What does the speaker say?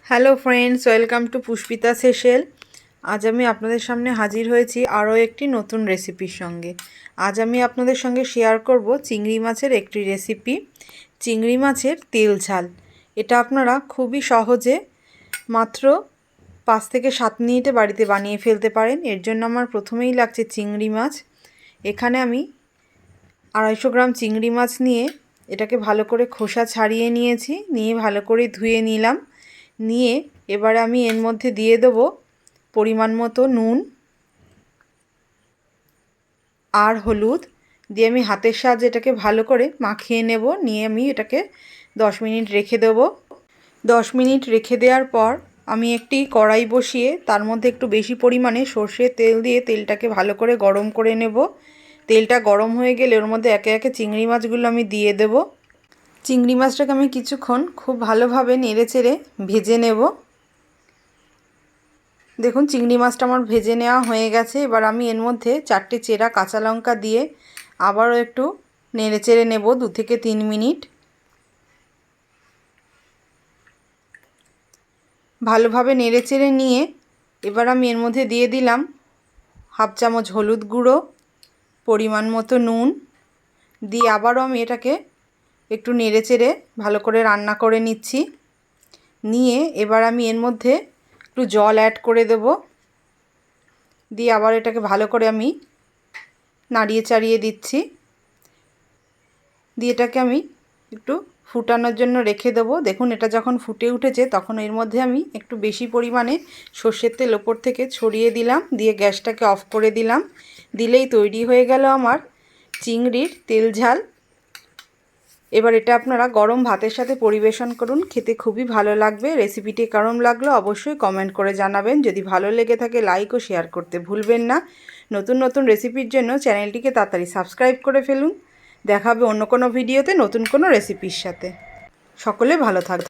Hello friends, welcome to Pushpita সেশেল। আজ আমি আপনাদের সামনে হাজির হয়েছি আরও একটি নতুন রেসিপির সঙ্গে। আজ আমি আপনাদের সঙ্গে শেয়ার করব চিংড়ি মাছের একটি রেসিপি, চিংড়ি মাছের তেল ঝাল। এটা আপনারা খুবই সহজে মাত্র 5 থেকে 7 মিনিটে বাড়িতে বানিয়ে ফেলতে পারেন। এর জন্য আমার প্রথমেই লাগছে চিংড়ি মাছ। এখানে আমি 250 গ্রাম চিংড়ি মাছ নিয়ে এটাকে ভালো করে খোসা ছাড়িয়ে নিয়েছি, নিয়ে ভালো করে ধুয়ে নিলাম। নিয়ে এবারে আমি এর মধ্যে দিয়ে দেব পরিমাণ মতো নুন আর হলুদ, দিয়ে আমি হাতের সাহায্যে এটাকে ভালো করে মাখিয়ে নেব। নিয়ে আমি এটাকে 10 মিনিট রেখে দেব। 10 মিনিট রেখে দেওয়ার পর আমি একটি কড়াই বসিয়ে তার মধ্যে একটু বেশি পরিমাণে সর্ষের তেল দিয়ে তেলটাকে ভালো করে গরম করে নেব। তেলটা গরম হয়ে গেলে ওর মধ্যে একে একে চিংড়ি মাছগুলো আমি দিয়ে দেব। চিংড়ি মাছটাকে আমি কিছুক্ষণ খুব ভালোভাবে নেড়েচেড়ে ভেজে নেব। দেখুন চিংড়ি মাছটা আমার ভেজে নেওয়া হয়ে গেছে। এবার আমি এর মধ্যে 4টে চেরা কাঁচা লঙ্কা দিয়ে আবারও একটু নেড়েচেড়ে নেব 2 থেকে 3 মিনিট। ভালোভাবে নেড়েচেড়ে নিয়ে এবার আমি এর মধ্যে দিয়ে দিলাম হাফ চামচ হলুদ গুঁড়ো, পরিমাণ মতো নুন দিয়ে আবারও আমি এটাকে একটু নেড়েচেড়ে ভালো করে রান্না করে নিচ্ছি। নিয়ে এবার আমি এর মধ্যে একটু জল অ্যাড করে দেব। দিয়ে আবার এটাকে ভালো করে আমি নাড়িয়ে চাড়িয়ে দিচ্ছি। দিয়ে এটাকে আমি একটু ফুটানোর জন্য রেখে দেবো। দেখুন এটা যখন ফুটে উঠেছে তখন এর মধ্যে আমি একটু বেশি পরিমাণে সর্ষের তেল ওপর থেকে ছড়িয়ে দিলাম, দিয়ে গ্যাসটাকে অফ করে দিলাম। দিলেই তৈরি হয়ে গেল আমার চিংড়ির তেল ঝাল। এবার এটা আপনারা গরম ভাতের সাথে পরিবেশন করুন, খেতে খুবই ভালো লাগবে। রেসিপিটি কেমন লাগলো অবশ্যই কমেন্ট করে জানাবেন। যদি ভালো লেগে থাকে লাইক ও শেয়ার করতে ভুলবেন না। নতুন নতুন রেসিপির জন্য চ্যানেলটিকে তাড়াতাড়ি সাবস্ক্রাইব করে ফেলুন। দেখা হবে অন্য কোনো ভিডিওতে নতুন কোনো রেসিপির সাথে। সকলে ভালো থাকবেন।